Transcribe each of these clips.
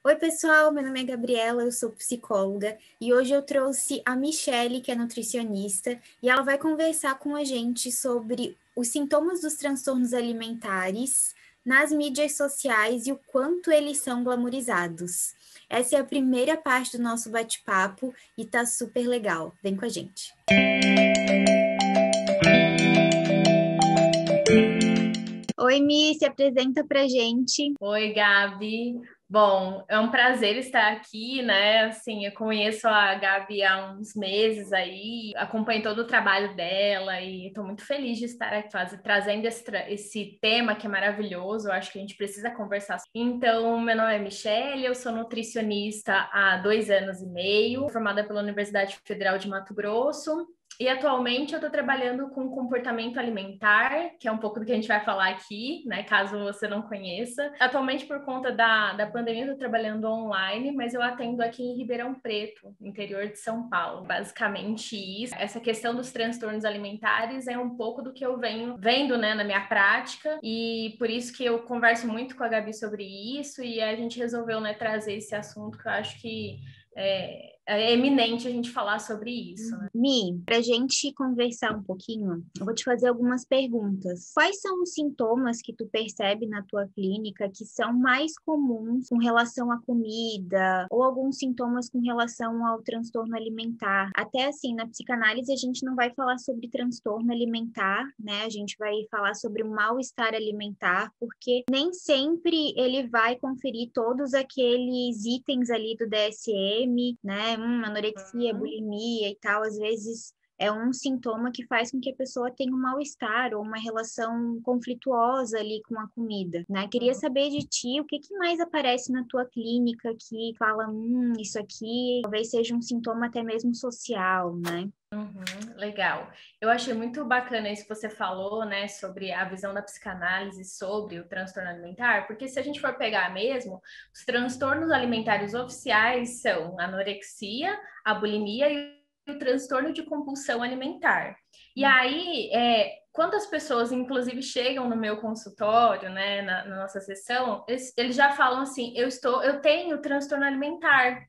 Oi, pessoal, meu nome é Gabriela, eu sou psicóloga e hoje eu trouxe a Michele, que é nutricionista, e ela vai conversar com a gente sobre os sintomas dos transtornos alimentares nas mídias sociais e o quanto eles são glamorizados. Essa é a primeira parte do nosso bate-papo e tá super legal. Vem com a gente. Oi, Mi, se apresenta pra gente. Oi, Gabi. Bom, é um prazer estar aqui, né? Assim, eu conheço a Gabi há uns meses aí, acompanho todo o trabalho dela e estou muito feliz de estar aqui trazendo esse tema que é maravilhoso. Eu acho que a gente precisa conversar. Então, meu nome é Michele, eu sou nutricionista há 2 anos e meio, formada pela Universidade Federal de Mato Grosso. E atualmente eu estou trabalhando com comportamento alimentar, que é um pouco do que a gente vai falar aqui, né? Caso você não conheça. Atualmente, por conta da pandemia, eu estou trabalhando online, mas eu atendo aqui em Ribeirão Preto, interior de São Paulo. Basicamente isso. Essa questão dos transtornos alimentares é um pouco do que eu venho vendo, né, na minha prática, e por isso que eu converso muito com a Gabi sobre isso, e a gente resolveu, né, trazer esse assunto que eu acho que é eminente a gente falar sobre isso, né? Mi, para a gente conversar um pouquinho, eu vou te fazer algumas perguntas. Quais são os sintomas que tu percebe na tua clínica que são mais comuns com relação à comida ou alguns sintomas com relação ao transtorno alimentar? Até assim, na psicanálise a gente não vai falar sobre transtorno alimentar, né? A gente vai falar sobre o mal-estar alimentar, porque nem sempre ele vai conferir todos aqueles itens ali do DSM, né? Anorexia, bulimia e tal, às vezes é um sintoma que faz com que a pessoa tenha um mal-estar ou uma relação conflituosa ali com a comida, né? Queria saber de ti o que mais aparece na tua clínica que fala, isso aqui talvez seja um sintoma até mesmo social, né? Legal. Eu achei muito bacana isso que você falou, né, sobre a visão da psicanálise sobre o transtorno alimentar, porque se a gente for pegar mesmo, os transtornos alimentares oficiais são a anorexia, a bulimia e o transtorno de compulsão alimentar. E aí, quando as pessoas, inclusive, chegam no meu consultório, né, na nossa sessão, eles já falam assim: eu tenho transtorno alimentar.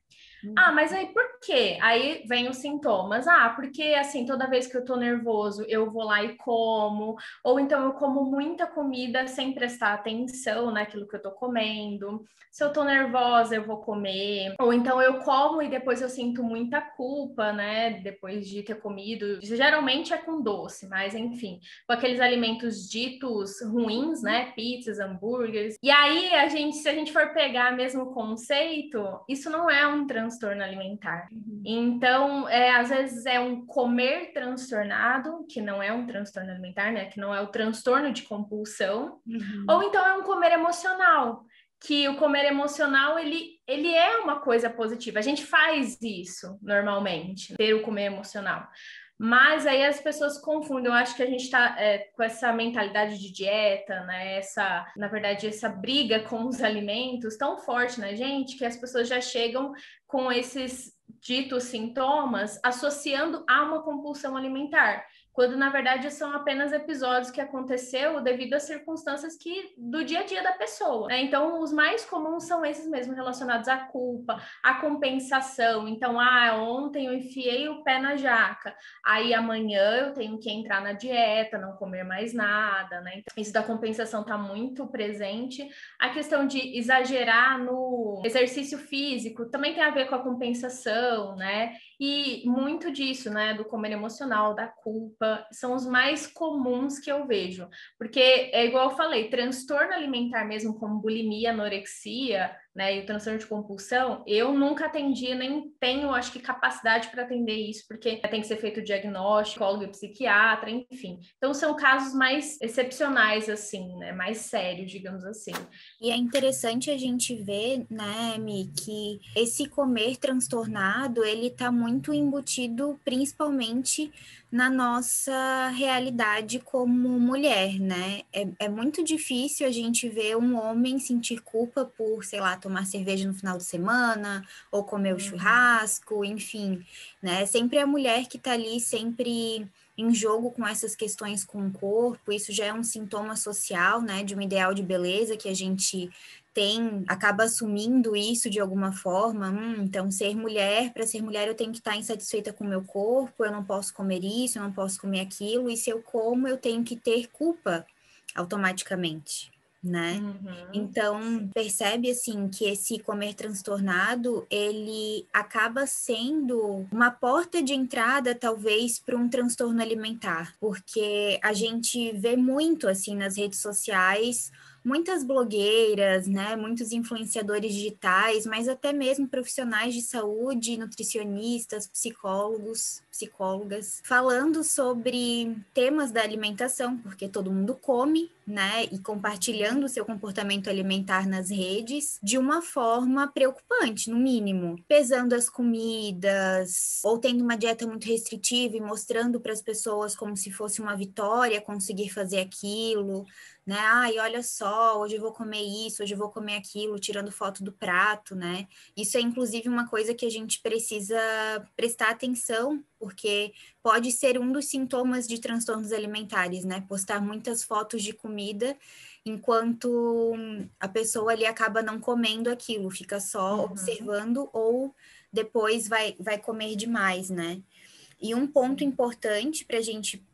Ah, mas aí por quê? Aí vem os sintomas. Ah, porque assim, toda vez que eu tô nervoso, eu vou lá e como, ou então eu como muita comida sem prestar atenção naquilo que eu tô comendo. Se eu tô nervosa, eu vou comer, ou então eu como e depois eu sinto muita culpa, né? Depois de ter comido. Geralmente é com doce, mas enfim, com aqueles alimentos ditos ruins, né? Pizzas, hambúrgueres. E aí se a gente for pegar mesmo o conceito, isso não é um transtorno alimentar. Então, às vezes é um comer transtornado, que não é um transtorno alimentar, né? Que não é o transtorno de compulsão, ou então é um comer emocional, que o comer emocional, ele é uma coisa positiva. A gente faz isso normalmente, ter o comer emocional. Mas aí as pessoas confundem. Eu acho que a gente está com essa mentalidade de dieta, né? Na verdade, essa briga com os alimentos tão forte na gente que as pessoas já chegam com esses ditos sintomas associando a uma compulsão alimentar, quando na verdade são apenas episódios que aconteceu devido a circunstâncias do dia a dia da pessoa, né? Então, os mais comuns são esses mesmo, relacionados à culpa, à compensação. Então, ontem eu enfiei o pé na jaca, aí amanhã eu tenho que entrar na dieta, não comer mais nada, né? Então, isso da compensação está muito presente. A questão de exagerar no exercício físico também tem a ver com a compensação, né? E muito disso, né, do comer emocional, da culpa, são os mais comuns que eu vejo. Porque é igual eu falei, transtorno alimentar mesmo, como bulimia, anorexia, né, e o transtorno de compulsão, eu nunca atendi, nem tenho, acho que, capacidade para atender isso, porque tem que ser feito o diagnóstico, psicólogo e psiquiatra, enfim. Então, são casos mais excepcionais, assim, né, mais sérios, digamos assim. E é interessante a gente ver, né, Mi, que esse comer transtornado, ele está muito embutido principalmente na nossa realidade como mulher, né? É muito difícil a gente ver um homem sentir culpa por, sei lá, tomar cerveja no final de semana, ou comer o churrasco, enfim, né? Sempre a mulher que está ali, sempre em jogo com essas questões com o corpo, isso já é um sintoma social, né, de um ideal de beleza que a gente acaba assumindo isso de alguma forma. Então, para ser mulher eu tenho que estar insatisfeita com o meu corpo, eu não posso comer isso, eu não posso comer aquilo, e se eu como, eu tenho que ter culpa automaticamente, né? Então, percebe, assim, que esse comer transtornado, ele acaba sendo uma porta de entrada, talvez, para um transtorno alimentar, porque a gente vê muito, assim, nas redes sociais, muitas blogueiras, né, muitos influenciadores digitais, mas até mesmo profissionais de saúde, nutricionistas, psicólogos, psicólogas, falando sobre temas da alimentação, porque todo mundo come, né, e compartilhando o seu comportamento alimentar nas redes de uma forma preocupante, no mínimo, pesando as comidas, ou tendo uma dieta muito restritiva e mostrando para as pessoas como se fosse uma vitória conseguir fazer aquilo, né? Ai, olha só, hoje eu vou comer isso, hoje eu vou comer aquilo, tirando foto do prato, né? Isso é inclusive uma coisa que a gente precisa prestar atenção, porque pode ser um dos sintomas de transtornos alimentares, né? Postar muitas fotos de comida enquanto a pessoa ali acaba não comendo aquilo, fica só observando ou depois vai comer demais, né? E um ponto importante para a gente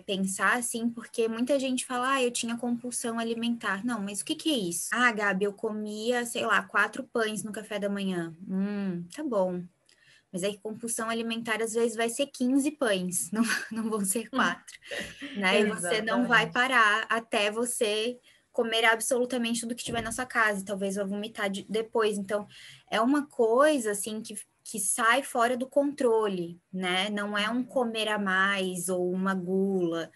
pensar, assim, porque muita gente fala, eu tinha compulsão alimentar. Não, mas o que que é isso? Ah, Gabi, eu comia, sei lá, 4 pães no café da manhã. Tá bom. Mas aí compulsão alimentar às vezes vai ser 15 pães, não vão ser 4, né? E você não vai parar até você comer absolutamente tudo que tiver na sua casa, e talvez vá vomitar depois. Então, é uma coisa, assim, que sai fora do controle, né? Não é um comer a mais ou uma gula,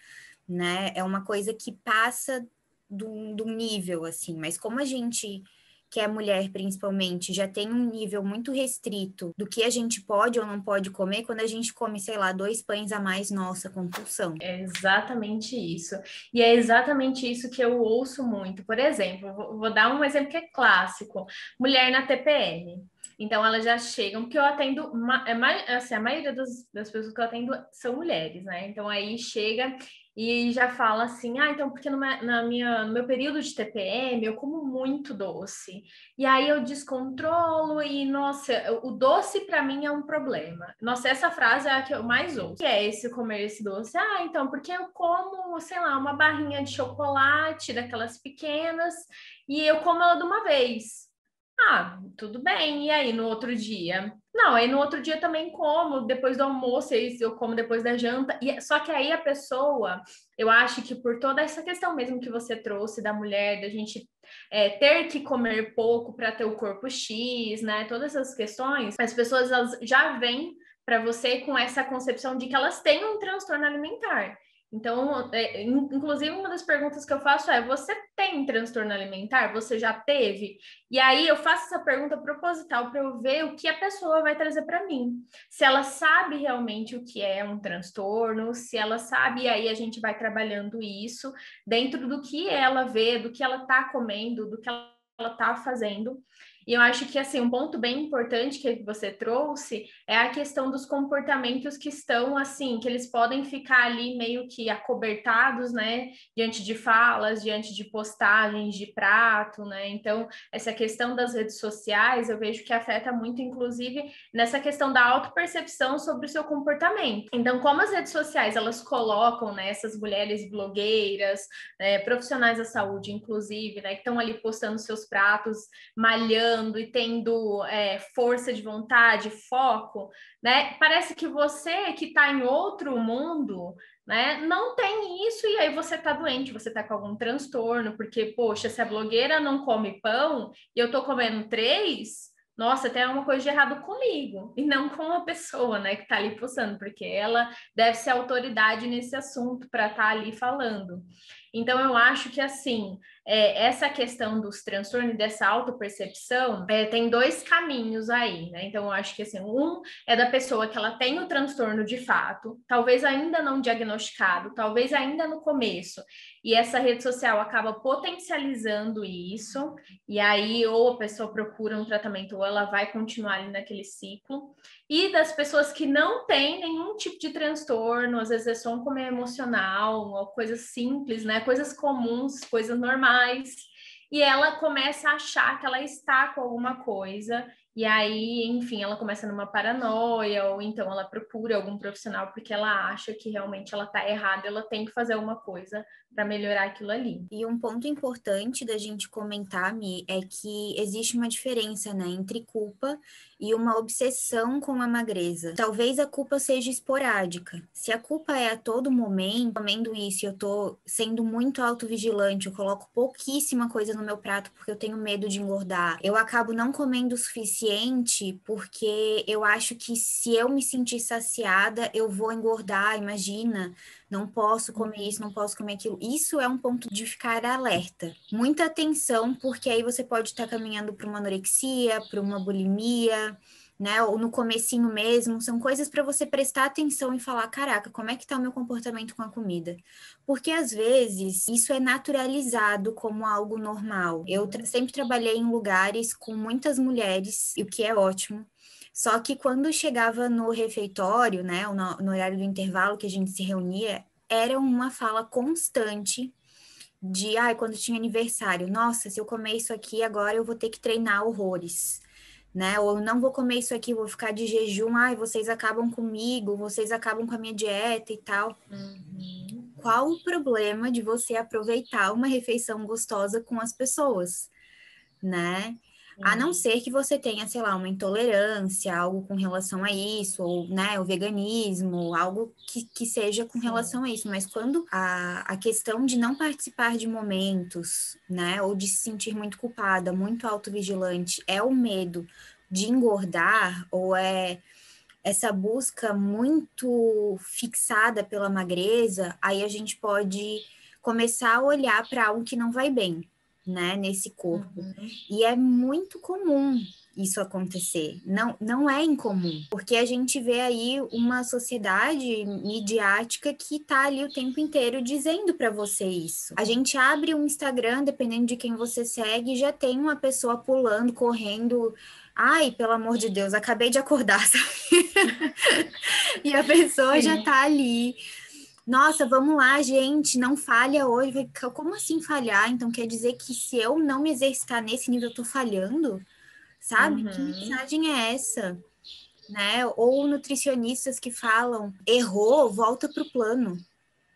né? É uma coisa que passa do nível, assim. Mas como a gente, que é mulher principalmente, já tem um nível muito restrito do que a gente pode ou não pode comer, quando a gente come, sei lá, 2 pães a mais, nossa, compulsão. É exatamente isso. E é exatamente isso que eu ouço muito. Por exemplo, vou dar um exemplo que é clássico: mulher na TPM. Então, elas já chegam, porque eu atendo, assim, a maioria das pessoas que eu atendo são mulheres, né? Então, aí chega e já fala assim, então, porque no meu período de TPM, eu como muito doce. E aí eu descontrolo e, nossa, o doce para mim é um problema. Nossa, essa frase é a que eu mais ouço. O que é esse comer esse doce? Então, porque eu como, sei lá, uma barrinha de chocolate, daquelas pequenas, e eu como ela de uma vez. Tudo bem. E aí, no outro dia? Não, aí no outro dia também como, depois do almoço, aí eu como depois da janta. Só que aí a pessoa, eu acho que por toda essa questão mesmo que você trouxe da mulher, da gente ter que comer pouco para ter o corpo X, né? Todas essas questões, as pessoas elas já vêm para você com essa concepção de que elas têm um transtorno alimentar. Então, inclusive, uma das perguntas que eu faço é: você tem transtorno alimentar? Você já teve? E aí eu faço essa pergunta proposital para eu ver o que a pessoa vai trazer para mim. Se ela sabe realmente o que é um transtorno, se ela sabe, e aí a gente vai trabalhando isso dentro do que ela vê, do que ela está comendo, do que ela está fazendo. E eu acho que, assim, um ponto bem importante que você trouxe é a questão dos comportamentos que estão, assim, que eles podem ficar ali meio que acobertados, né, diante de falas, diante de postagens de prato, né, então essa questão das redes sociais, eu vejo que afeta muito, inclusive, nessa questão da autopercepção sobre o seu comportamento. Então, como as redes sociais, elas colocam, né, essas mulheres blogueiras, profissionais da saúde, inclusive, né, que estão ali postando seus pratos, malhando, e tendo força de vontade, foco, né? Parece que você que está em outro mundo, né, não tem isso, e aí você está doente, você está com algum transtorno, porque, poxa, se a blogueira não come pão e eu estou comendo 3, nossa, tem alguma coisa de errado comigo, e não com a pessoa, né, que está ali postando, porque ela deve ser autoridade nesse assunto para estar ali falando. Então, eu acho que, assim, essa questão dos transtornos e dessa autopercepção, tem 2 caminhos aí, né? Então, eu acho que, assim, um é da pessoa que ela tem o transtorno de fato, talvez ainda não diagnosticado, talvez ainda no começo, e essa rede social acaba potencializando isso, e aí ou a pessoa procura um tratamento ou ela vai continuar ali naquele ciclo. E das pessoas que não têm nenhum tipo de transtorno, às vezes é só um comer emocional, ou coisas simples, né? Coisas comuns, coisas normais. e ela começa a achar que ela está com alguma coisa, e aí, enfim, ela começa numa paranoia, ou então ela procura algum profissional porque ela acha que realmente ela está errada, ela tem que fazer alguma coisa para melhorar aquilo ali. E um ponto importante da gente comentar, Mi, é que existe uma diferença, né, entre culpa e uma obsessão com a magreza. Talvez a culpa seja esporádica. Se a culpa é a todo momento, comendo isso, eu tô sendo muito autovigilante, eu coloco pouquíssima coisa no meu prato porque eu tenho medo de engordar. Eu acabo não comendo o suficiente porque eu acho que se eu me sentir saciada, eu vou engordar, imagina. Não posso comer isso, não posso comer aquilo. Isso é um ponto de ficar alerta. Muita atenção, porque aí você pode estar caminhando para uma anorexia, para uma bulimia, né? Ou no comecinho mesmo. São coisas para você prestar atenção e falar, caraca, como é que está o meu comportamento com a comida? Porque às vezes isso é naturalizado como algo normal. Eu sempre trabalhei em lugares com muitas mulheres, o que é ótimo. Só que quando chegava no refeitório, né, no horário do intervalo que a gente se reunia, era uma fala constante de, quando tinha aniversário, nossa, se eu comer isso aqui agora eu vou ter que treinar horrores, né? Ou não vou comer isso aqui, vou ficar de jejum, vocês acabam comigo, vocês acabam com a minha dieta e tal. Qual o problema de você aproveitar uma refeição gostosa com as pessoas, né? A não ser que você tenha, sei lá, uma intolerância, algo com relação a isso, ou, né, o veganismo, algo que seja com relação a isso. Mas quando a questão de não participar de momentos, né, ou de se sentir muito culpada, muito autovigilante, é o medo de engordar, ou é essa busca muito fixada pela magreza, aí a gente pode começar a olhar para algo que não vai bem, né, nesse corpo. E é muito comum isso acontecer. Não é incomum, porque a gente vê aí uma sociedade midiática que tá ali o tempo inteiro dizendo para você isso. A gente abre um Instagram, dependendo de quem você segue, já tem uma pessoa pulando, correndo. Ai, pelo amor de Deus, acabei de acordar, sabe? E a pessoa já tá ali. Nossa, vamos lá, gente, não falha hoje. Como assim falhar? Então quer dizer que se eu não me exercitar nesse nível, eu tô falhando? Sabe? Que mensagem é essa? Né? Ou nutricionistas que falam, errou, volta pro plano.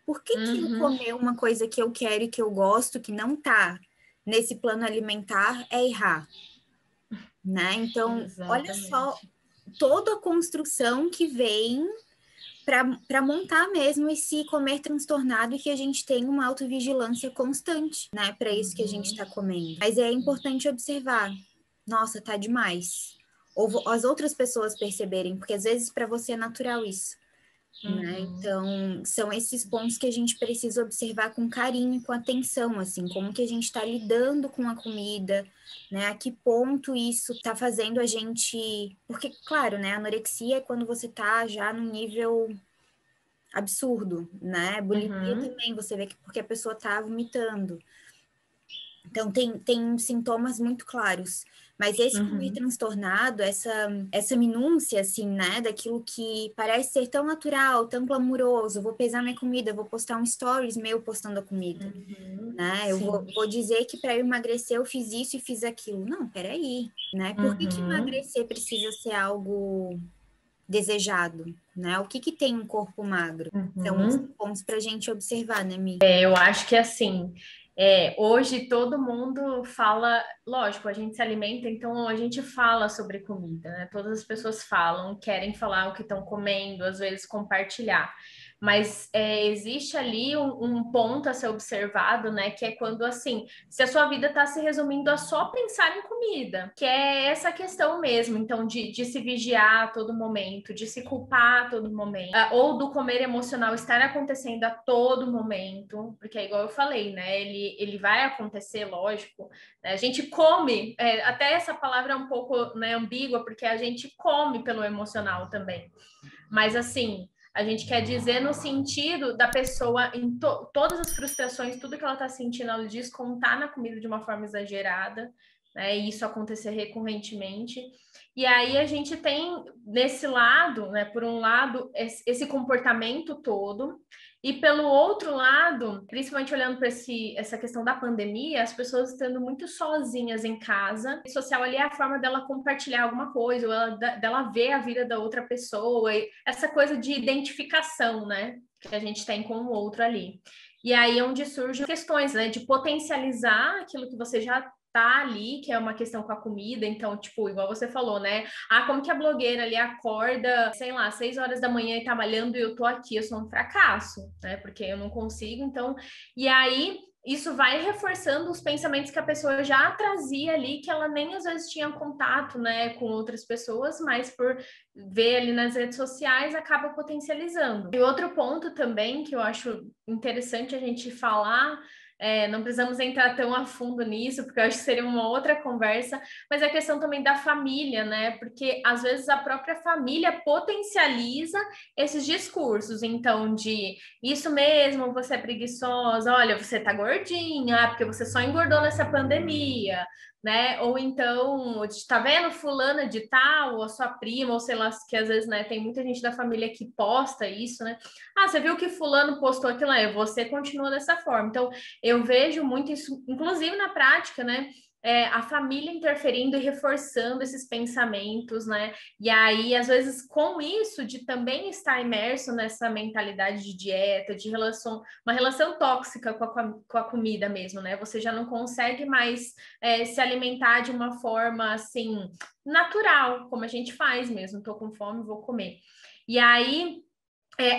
Por que que eu comer uma coisa que eu quero e que eu gosto, que não tá nesse plano alimentar, é errar? Né? Então, olha só toda a construção que vem para montar mesmo esse comer transtornado e que a gente tem uma autovigilância constante, né? Para isso que a gente está comendo. Mas é importante observar. Nossa, tá demais. Ou as outras pessoas perceberem, porque às vezes para você é natural isso. Né? Então, são esses pontos que a gente precisa observar com carinho e com atenção, assim, como que a gente está lidando com a comida, né? A que ponto isso está fazendo a gente... Porque, claro, né? Anorexia é quando você está já num nível absurdo, né? Bulimia também, você vê que porque a pessoa está vomitando. Então, tem sintomas muito claros. Mas esse comer transtornado, essa minúcia, assim, né? Daquilo que parece ser tão natural, tão glamuroso. Vou pesar minha comida, vou postar um stories meu postando a comida. Né? Eu vou dizer que para eu emagrecer eu fiz isso e fiz aquilo. Não, peraí, né? Por que emagrecer precisa ser algo desejado, né? O que tem um corpo magro? São pontos para a gente observar, né, Mi? Eu acho que assim, hoje todo mundo fala, lógico, a gente se alimenta, então a gente fala sobre comida, né? Todas as pessoas falam, querem falar o que estão comendo, às vezes compartilhar. Mas existe ali um ponto a ser observado, né? Que é quando, assim, se a sua vida está se resumindo a só pensar em comida, que é essa questão mesmo, então, de se vigiar a todo momento, de se culpar a todo momento, ou do comer emocional estar acontecendo a todo momento, porque é igual eu falei, né? Ele vai acontecer, lógico, né? A gente come, até essa palavra é um pouco, né, ambígua, porque a gente come pelo emocional também. Mas, assim, a gente quer dizer no sentido da pessoa, em todas as frustrações, tudo que ela está sentindo, ela descontar na comida de uma forma exagerada, né? E isso acontecer recorrentemente. E aí a gente tem, nesse lado, né, por um lado, esse comportamento todo, E pelo outro lado, principalmente olhando para essa questão da pandemia, as pessoas estando muito sozinhas em casa. A rede social ali é a forma dela compartilhar alguma coisa, ou dela ver a vida da outra pessoa, e essa coisa de identificação, né? Que a gente tem com o outro ali. E aí é onde surgem questões, né? De potencializar aquilo que você já tá ali, que é uma questão com a comida, então, tipo, igual você falou, né? Ah, como que a blogueira ali acorda, sei lá, 6 horas da manhã e tá malhando e eu tô aqui, eu sou um fracasso, né? Porque eu não consigo, então... E aí, isso vai reforçando os pensamentos que a pessoa já trazia ali, que ela nem às vezes tinha contato, né, com outras pessoas, mas por ver ali nas redes sociais, acaba potencializando. E outro ponto também que eu acho interessante a gente falar, não precisamos entrar tão a fundo nisso, porque eu acho que seria uma outra conversa, mas é a questão também da família, né? Porque às vezes a própria família potencializa esses discursos, então, de isso mesmo, você é preguiçosa, olha, você tá gordinha, porque você só engordou nessa pandemia, né? Ou então, tá vendo fulana de tal, ou a sua prima, ou sei lá, que às vezes, né, tem muita gente da família que posta isso, né? Ah, você viu que fulano postou aquilo aí, você continua dessa forma. Então, eu vejo muito isso, inclusive na prática, né? A família interferindo e reforçando esses pensamentos, né? E aí, às vezes, com isso, de também estar imerso nessa mentalidade de dieta, de relação, uma relação tóxica com a comida mesmo, né? Você já não consegue mais se alimentar de uma forma assim natural, como a gente faz mesmo. Tô com fome, vou comer. E aí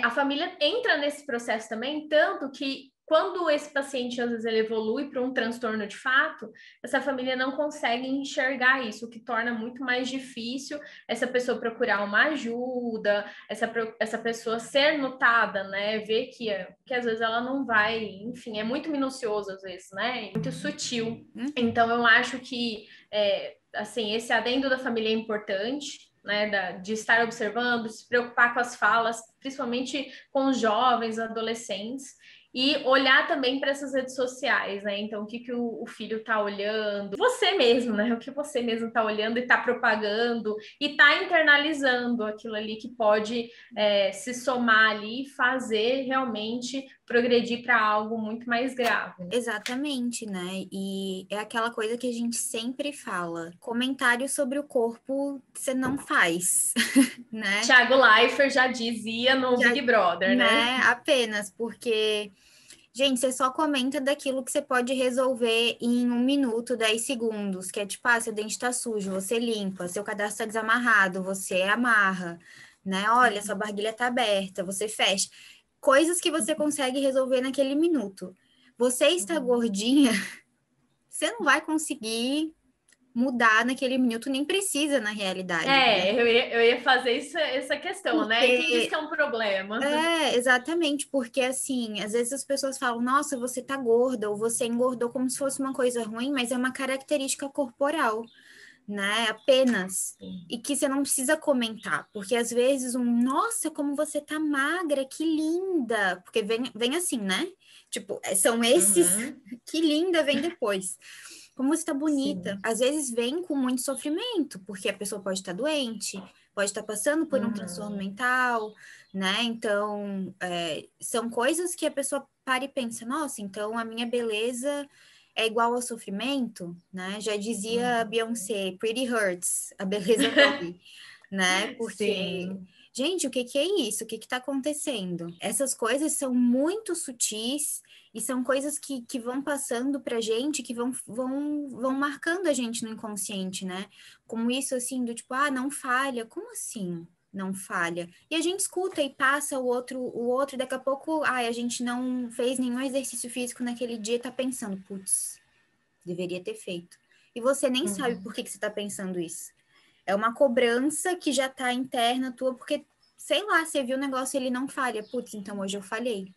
a família entra nesse processo também, tanto que quando esse paciente, às vezes, ele evolui para um transtorno de fato, essa família não consegue enxergar isso, o que torna muito mais difícil essa pessoa procurar uma ajuda, essa pessoa ser notada, né? Ver que às vezes ela não vai, enfim, é muito minucioso às vezes, né? Muito sutil. Então, eu acho que, assim, esse adendo da família é importante, né, de estar observando, se preocupar com as falas, principalmente com os jovens, adolescentes, e olhar também para essas redes sociais, né? Então, o que, que o filho está olhando, você mesmo, né? O que você mesmo está olhando e está propagando, e está internalizando aquilo ali que pode se somar ali e fazer realmente progredir para algo muito mais grave. Exatamente, né? E é aquela coisa que a gente sempre fala. Comentário sobre o corpo você não faz, né? Thiago Leifert já dizia no Big Brother, né? Apenas porque, gente, você só comenta daquilo que você pode resolver em 1 minuto, 10 segundos, que é tipo, seu dente tá sujo, você limpa, seu cadastro tá desamarrado, você amarra, né? Olha, sua barguilha tá aberta, você fecha. Coisas que você consegue resolver naquele minuto. Você está gordinha, você não vai conseguir mudar naquele minuto, nem precisa na realidade. Né? Eu ia fazer essa questão, né? E quem disse que é um problema? Exatamente, porque assim, às vezes as pessoas falam, nossa, você tá gorda, ou você engordou como se fosse uma coisa ruim, mas é uma característica corporal, né? Apenas. E que você não precisa comentar, porque às vezes nossa, como você tá magra, que linda, porque vem assim, né? Tipo, são esses, que linda, vem depois. Como você tá bonita. Sim. Às vezes vem com muito sofrimento, porque a pessoa pode estar doente, pode estar passando por um transtorno mental, né? Então, são coisas que a pessoa para e pensa, nossa, então a minha beleza é igual ao sofrimento, né? Já dizia a Beyoncé, Pretty Hurts, a beleza dói, né? Porque... Sim. Gente, o que é isso? O que está acontecendo? Essas coisas são muito sutis e são coisas que vão passando para a gente, que vão marcando a gente no inconsciente, né? Como isso, assim, do tipo, não falha. Como assim não falha? E a gente escuta e passa o outro, daqui a pouco, a gente não fez nenhum exercício físico naquele dia e tá pensando, putz, deveria ter feito. E você nem sabe por que você tá pensando isso. É uma cobrança que já tá interna tua, porque, sei lá, você viu o negócio e ele não falha. Putz, então hoje eu falhei.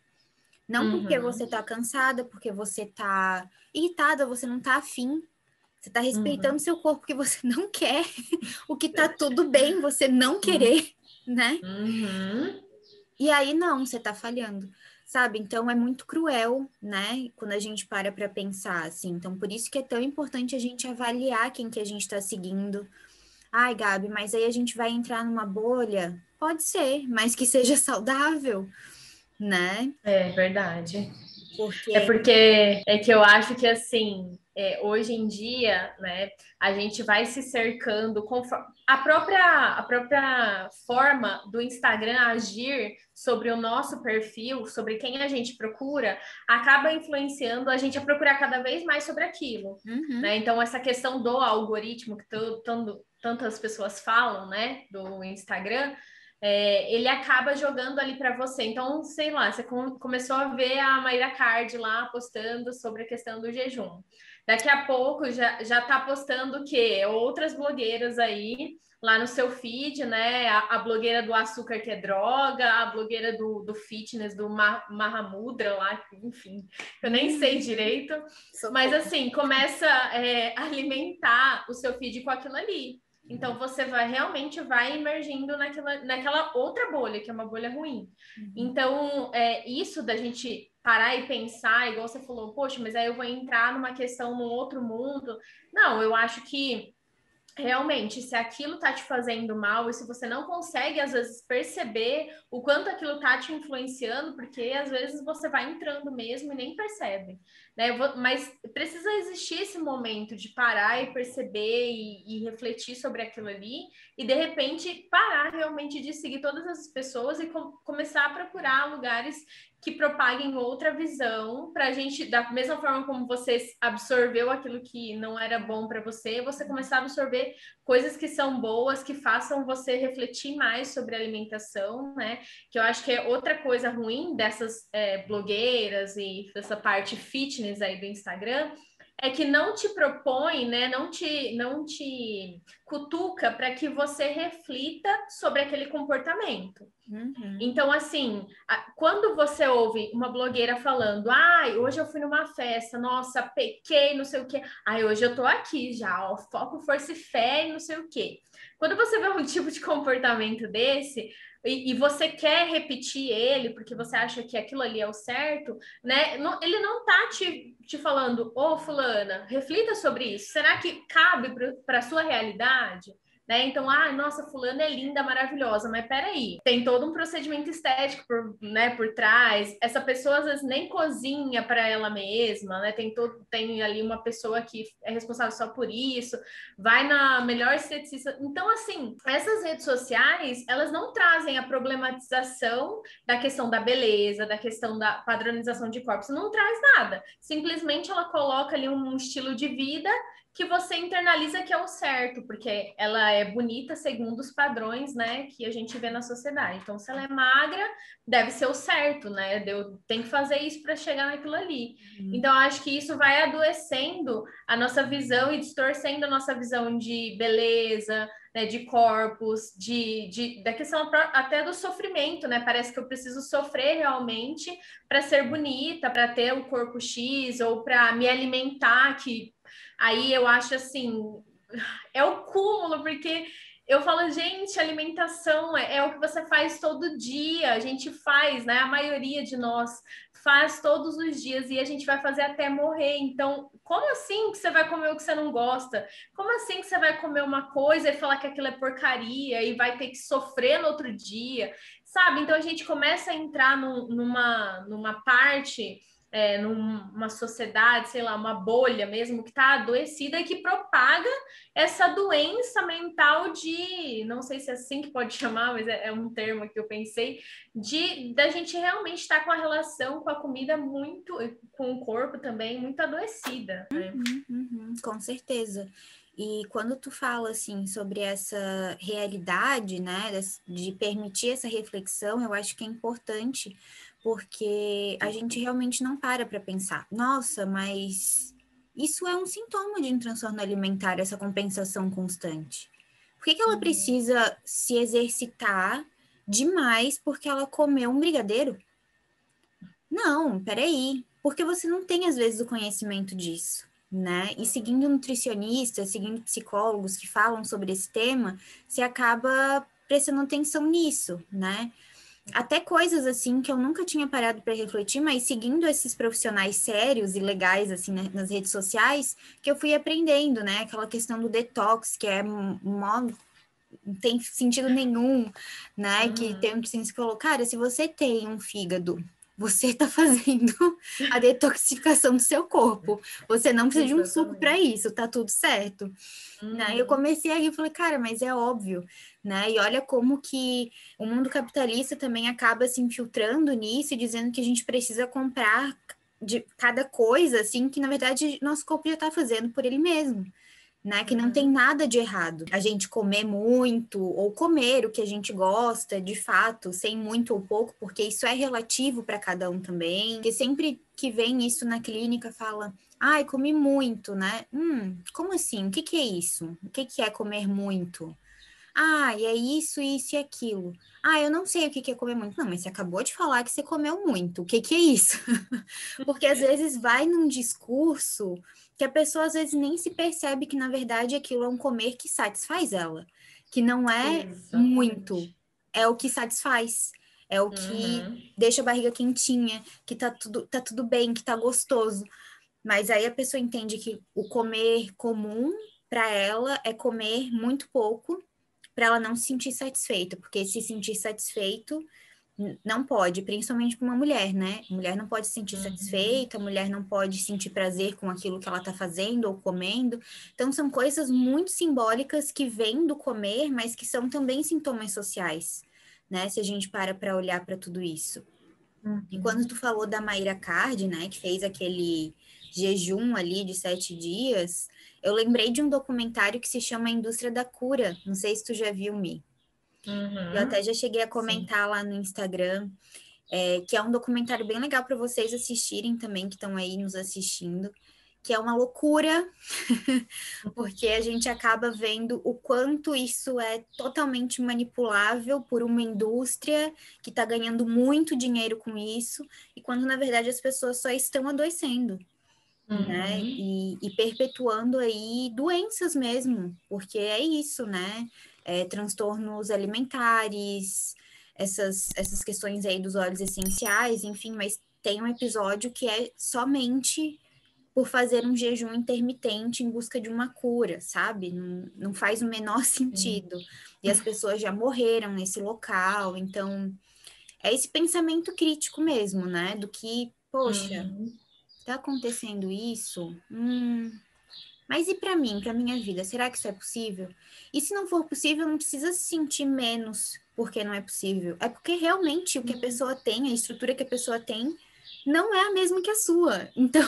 Não porque você tá cansada, porque você tá irritada, você não tá afim. Você tá respeitando seu corpo que você não quer. O que tá tudo bem, você não querer, né? E aí, não, você tá falhando. Sabe? Então, é muito cruel, né? Quando a gente para pensar, assim. Então, por isso que é tão importante a gente avaliar quem que a gente tá seguindo. Ai, Gabi, mas aí a gente vai entrar numa bolha? Pode ser, mas que seja saudável, né? É verdade. É Porque porque é que eu acho que assim, hoje em dia, né, a gente vai se cercando conforme a própria forma do Instagram agir sobre o nosso perfil, sobre quem a gente procura, acaba influenciando a gente a procurar cada vez mais sobre aquilo, uhum, né? Então essa questão do algoritmo que tantas pessoas falam, né, do Instagram, ele acaba jogando ali para você. Então, sei lá, você começou a ver a Mayra Card lá postando sobre a questão do jejum. Daqui a pouco já tá postando o quê? Outras blogueiras aí lá no seu feed, né? A blogueira do açúcar que é droga, a blogueira do fitness, do Mahamudra lá, enfim, eu nem sei direito. Mas socorro. assim, começa a alimentar o seu feed com aquilo ali. Então você realmente vai emergindo naquela outra bolha, que é uma bolha ruim. Uhum. Então, isso da gente parar e pensar, igual você falou, poxa, mas aí eu vou entrar numa questão num outro mundo. Não, eu acho que realmente, se aquilo tá te fazendo mal e se você não consegue, às vezes, perceber o quanto aquilo tá te influenciando, porque às vezes você vai entrando mesmo e nem percebe, né? Mas precisa existir esse momento de parar e perceber e refletir sobre aquilo ali e, de repente, parar realmente de seguir todas essas pessoas e começar a procurar lugares que propaguem outra visão para a gente, da mesma forma como você absorveu aquilo que não era bom para você, você começar a absorver coisas que são boas, que façam você refletir mais sobre alimentação, né? Que eu acho que é outra coisa ruim dessas blogueiras e dessa parte fitness aí do Instagram, é que não te propõe, né? Não te cutuca para que você reflita sobre aquele comportamento. Uhum. Então, assim, quando você ouve uma blogueira falando, ai, hoje eu fui numa festa, nossa, pequei, não sei o quê, ai, hoje eu tô aqui já, ó, foco, força e fé e não sei o quê. Quando você vê um tipo de comportamento desse, e você quer repetir ele, porque você acha que aquilo ali é o certo, né? Ele não tá te falando, ô, fulana, reflita sobre isso. Será que cabe para a sua realidade? Né? Então, nossa, fulana é linda, maravilhosa, mas peraí, tem todo um procedimento estético por trás. Essa pessoa às vezes nem cozinha para ela mesma, né? Tem ali uma pessoa que é responsável só por isso, vai na melhor esteticista. Então, assim, essas redes sociais, elas não trazem a problematização da questão da beleza, da questão da padronização de corpos, não traz nada. Simplesmente ela coloca ali um estilo de vida que você internaliza que é o certo, porque ela é bonita segundo os padrões, né, que a gente vê na sociedade. Então, se ela é magra, deve ser o certo, né? Tem que fazer isso para chegar naquilo ali. Uhum. Então, acho que isso vai adoecendo a nossa visão e distorcendo a nossa visão de beleza, né, de corpos, da questão até do sofrimento, né? Parece que eu preciso sofrer realmente para ser bonita, para ter o corpo X ou para me alimentar, que aí eu acho assim, é o cúmulo, porque eu falo, gente, alimentação é o que você faz todo dia, a gente faz, né? A maioria de nós faz todos os dias e a gente vai fazer até morrer. Então, como assim que você vai comer o que você não gosta? Como assim que você vai comer uma coisa e falar que aquilo é porcaria e vai ter que sofrer no outro dia? Sabe? Então a gente começa a entrar numa parte numa sociedade, sei lá, uma bolha mesmo que está adoecida e que propaga essa doença mental de, não sei se é assim que pode chamar, mas é um termo que eu pensei, da gente realmente estar com a relação com a comida muito, com o corpo também, muito adoecida, né? Com certeza. E quando tu fala assim sobre essa realidade, né, de permitir essa reflexão, eu acho que é importante, porque a gente realmente não para pensar, nossa, mas isso é um sintoma de um transtorno alimentar, essa compensação constante. Por que ela precisa se exercitar demais porque ela comeu um brigadeiro? Não, peraí, porque você não tem, às vezes, o conhecimento disso, né? E seguindo nutricionistas, seguindo psicólogos que falam sobre esse tema, você acaba prestando atenção nisso, né? Até coisas assim que eu nunca tinha parado para refletir, mas seguindo esses profissionais sérios e legais assim nas redes sociais, que eu fui aprendendo, né? Aquela questão do detox, que é não tem sentido nenhum, né? Que tem um Uhum. que falou, cara, se você tem um fígado, você está fazendo a detoxificação do seu corpo. Você não precisa de um suco para Exatamente. isso, tá tudo certo. Né? Eu Uhum. comecei a rir e falei, cara, mas é óbvio, né? E olha como que o mundo capitalista também acaba se infiltrando nisso e dizendo que a gente precisa comprar de cada coisa, assim, que na verdade nosso corpo já está fazendo por ele mesmo. Né, que não tem Uhum. nada de errado. A gente comer muito ou comer o que a gente gosta, de fato, sem muito ou pouco, porque isso é relativo para cada um também. Porque sempre que vem isso na clínica, fala, ai, comi muito, né? Como assim? O que que é isso? O que que é comer muito? Ah, e é isso, isso e aquilo. Ah, eu não sei o que que é comer muito. Não, mas você acabou de falar que você comeu muito. O que que é isso? Porque às vezes vai num discurso que a pessoa às vezes nem se percebe que na verdade aquilo é um comer que satisfaz ela, que não é muito, Exatamente. é o que satisfaz, é o que Uhum. deixa a barriga quentinha, que tá tudo bem, que tá gostoso. Mas aí a pessoa entende que o comer comum para ela é comer muito pouco para ela não se sentir satisfeita, porque se sentir satisfeito não pode, principalmente para uma mulher, né? A mulher não pode se sentir Uhum. satisfeita, a mulher não pode sentir prazer com aquilo que ela está fazendo ou comendo. Então, são coisas muito simbólicas que vêm do comer, mas que são também sintomas sociais, né? Se a gente para olhar para tudo isso. E quando tu Uhum. falou da Mayra Card, né, que fez aquele jejum ali de 7 dias, eu lembrei de um documentário que se chama A Indústria da Cura. Não sei se tu já viu, Mi. Eu até Uhum. já cheguei a Sim. comentar lá no Instagram, que é um documentário bem legal para vocês assistirem também, que estão aí nos assistindo, que é uma loucura, porque a gente acaba vendo o quanto isso é totalmente manipulável por uma indústria que está ganhando muito dinheiro com isso, e quando na verdade as pessoas só estão adoecendo, né? Uhum. E perpetuando aí doenças mesmo, porque é isso, né? Transtornos alimentares, essas questões aí dos óleos essenciais, enfim, mas tem um episódio que é somente por fazer um jejum intermitente em busca de uma cura, sabe? Não faz o menor Sim. sentido. E as pessoas já morreram nesse local, então é esse pensamento crítico mesmo, né? Do que, poxa, Uhum. tá acontecendo isso? Mas e para minha vida, será que isso é possível? E se não for possível, não precisa se sentir menos porque não é possível. É porque realmente o que a pessoa tem, a estrutura que a pessoa tem, não é a mesma que a sua. Então,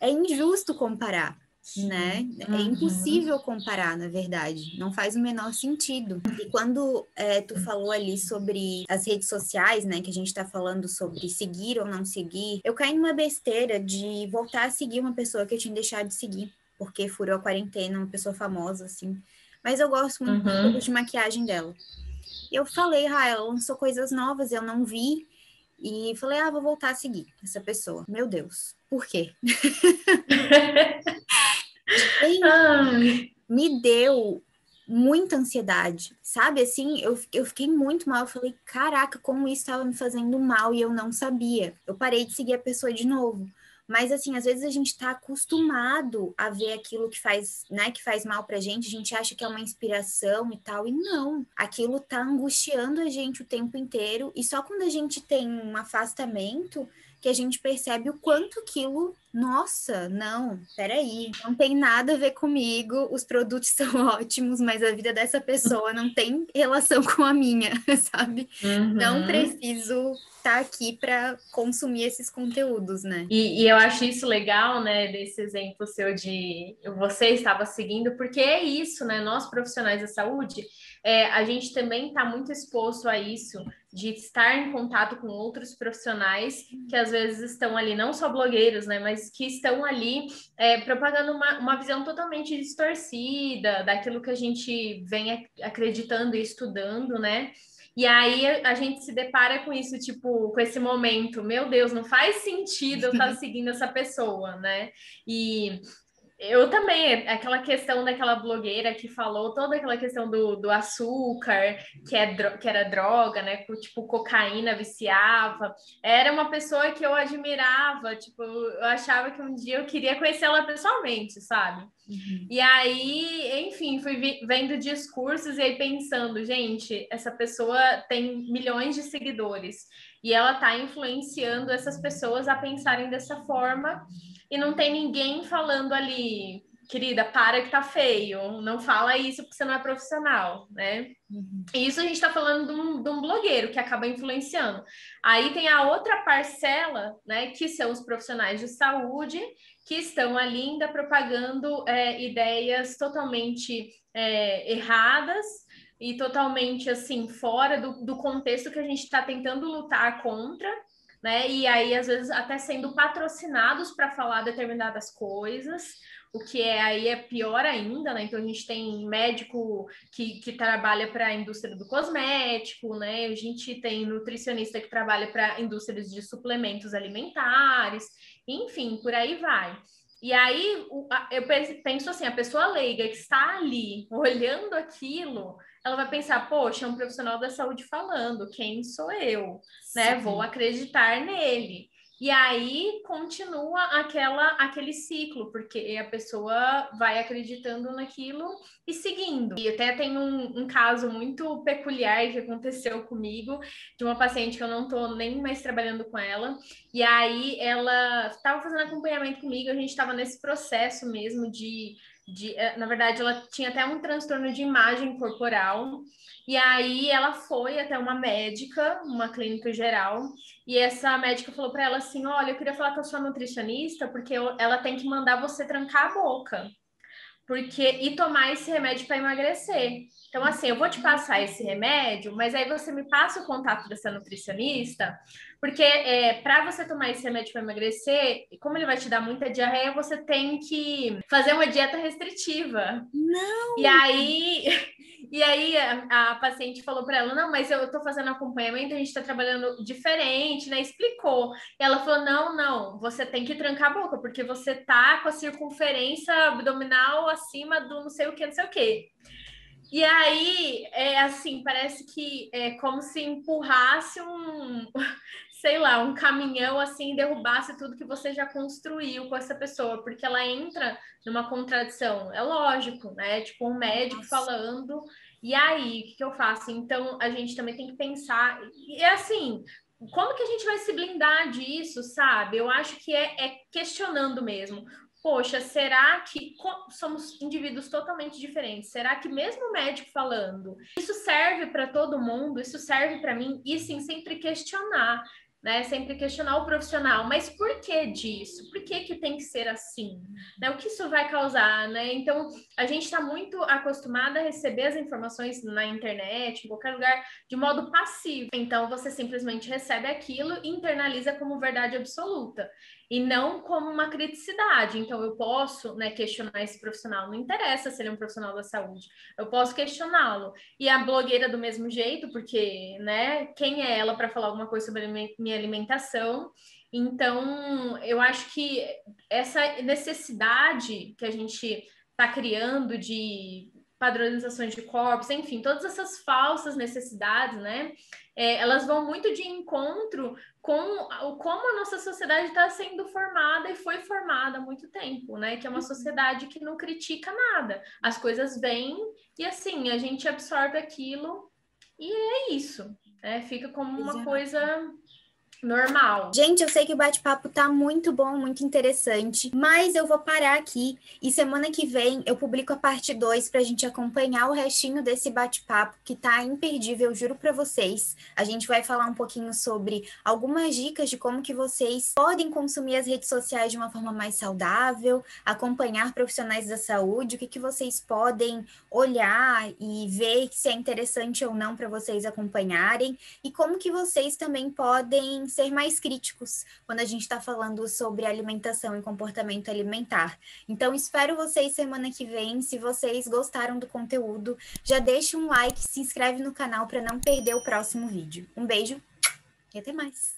é injusto comparar, né? Sim. É Uhum. impossível comparar, na verdade. Não faz o menor sentido. E quando tu falou ali sobre as redes sociais, né? Que a gente tá falando sobre seguir ou não seguir, eu caí numa besteira de voltar a seguir uma pessoa que eu tinha deixado de seguir, porque furou a quarentena, uma pessoa famosa, assim. Mas eu gosto muito dos Uhum. produtos de maquiagem dela. E eu falei, ela lançou coisas novas, eu não vi. E falei, vou voltar a seguir essa pessoa. Meu Deus, por quê? Gente, Ai. me deu muita ansiedade, sabe? Assim, eu fiquei muito mal. Eu falei, caraca, como isso estava me fazendo mal e eu não sabia. Eu parei de seguir a pessoa de novo. Mas, assim, às vezes a gente está acostumado a ver aquilo que faz, né, que faz mal pra gente, a gente acha que é uma inspiração e tal, e não. Aquilo tá angustiando a gente o tempo inteiro, e só quando a gente tem um afastamento que a gente percebe o quanto aquilo, nossa, não, peraí, não tem nada a ver comigo, os produtos são ótimos, mas a vida dessa pessoa não tem relação com a minha, sabe? Não Uhum. preciso estar aqui para consumir esses conteúdos, né? E eu acho isso legal, né, desse exemplo seu de você estava seguindo, porque é isso, né? Nós profissionais da saúde, a gente também está muito exposto a isso, de estar em contato com outros profissionais que às vezes estão ali, não só blogueiros, né, mas que estão ali propagando uma visão totalmente distorcida daquilo que a gente vem acreditando e estudando, né? E aí a gente se depara com isso, tipo, com esse momento, meu Deus, não faz sentido eu estar seguindo essa pessoa, né? E Eu também, aquela questão daquela blogueira que falou toda aquela questão do açúcar, que era droga, né? Tipo, cocaína viciava. Era uma pessoa que eu admirava, tipo, eu achava que um dia eu queria conhecer ela pessoalmente, sabe? Uhum. E aí, enfim, vendo discursos e aí pensando, gente, essa pessoa tem milhões de seguidores e ela tá influenciando essas pessoas a pensarem dessa forma e não tem ninguém falando ali, querida, para que tá feio, não fala isso porque você não é profissional, né? Uhum. E isso a gente está falando de um blogueiro que acaba influenciando. Aí tem a outra parcela, né, que são os profissionais de saúde, que estão ali ainda propagando ideias totalmente erradas e totalmente assim fora do contexto que a gente está tentando lutar contra, né? E aí, às vezes, até sendo patrocinados para falar determinadas coisas, o que aí é pior ainda, né? Então a gente tem médico que trabalha para a indústria do cosmético, né? A gente tem nutricionista que trabalha para indústrias de suplementos alimentares, enfim, por aí vai. E aí eu penso assim, a pessoa leiga que está ali olhando aquilo, ela vai pensar, poxa, é um profissional da saúde falando, quem sou eu? Né? Vou Sim. acreditar nele. E aí continua aquele ciclo, porque a pessoa vai acreditando naquilo e seguindo. E até tem um caso muito peculiar que aconteceu comigo, de uma paciente que eu não estou nem mais trabalhando com ela, e aí ela estava fazendo acompanhamento comigo, a gente estava nesse processo mesmo na verdade, ela tinha até um transtorno de imagem corporal, e aí ela foi até uma médica, uma clínica geral, e essa médica falou para ela assim: olha, eu queria falar com a sua nutricionista, porque ela tem que mandar você trancar a boca e tomar esse remédio para emagrecer. Então, assim, eu vou te passar esse remédio, mas aí você me passa o contato dessa nutricionista, porque para você tomar esse remédio para emagrecer, como ele vai te dar muita diarreia, você tem que fazer uma dieta restritiva. E Não! aí, e aí a paciente falou para ela: não, mas eu estou fazendo acompanhamento, a gente está trabalhando diferente, né? Explicou. E ela falou: não, não, você tem que trancar a boca, porque você tá com a circunferência abdominal acima do não sei o que, não sei o que. E aí, é assim, parece que é como se empurrasse sei lá, um caminhão assim, derrubasse tudo que você já construiu com essa pessoa, porque ela entra numa contradição. É lógico, né? Tipo, um médico Nossa. falando, e aí, o que eu faço? Então, a gente também tem que pensar, e é assim, como que a gente vai se blindar disso, sabe? Eu acho que é questionando mesmo. Poxa, será que somos indivíduos totalmente diferentes? Será que mesmo o médico falando, isso serve para todo mundo? Isso serve para mim? E sim, sempre questionar, né? Sempre questionar o profissional, mas por que disso? Por que tem que ser assim? Né? O que isso vai causar, né? Então, a gente está muito acostumada a receber as informações na internet, em qualquer lugar, de modo passivo. Então, você simplesmente recebe aquilo e internaliza como verdade absoluta e não como uma criticidade. Então, eu posso, né, questionar esse profissional, não interessa se ele é um profissional da saúde, eu posso questioná-lo. E a blogueira do mesmo jeito, porque, né, quem é ela para falar alguma coisa sobre minha alimentação? Então, eu acho que essa necessidade que a gente está criando de padronizações de corpos, enfim, todas essas falsas necessidades, né? Elas vão muito de encontro com como a nossa sociedade está sendo formada e foi formada há muito tempo, né? Que é uma sociedade que não critica nada. As coisas vêm e assim, a gente absorve aquilo e é isso. Né? Fica como uma Exato. coisa normal. Gente, eu sei que o bate-papo tá muito bom, muito interessante, mas eu vou parar aqui e semana que vem eu publico a parte 2 pra gente acompanhar o restinho desse bate-papo que tá imperdível, juro pra vocês. A gente vai falar um pouquinho sobre algumas dicas de como que vocês podem consumir as redes sociais de uma forma mais saudável, acompanhar profissionais da saúde, o que que vocês podem olhar e ver se é interessante ou não para vocês acompanharem e como que vocês também podem ser mais críticos quando a gente está falando sobre alimentação e comportamento alimentar. Então, espero vocês semana que vem. Se vocês gostaram do conteúdo, já deixa um like, se inscreve no canal para não perder o próximo vídeo. Um beijo e até mais!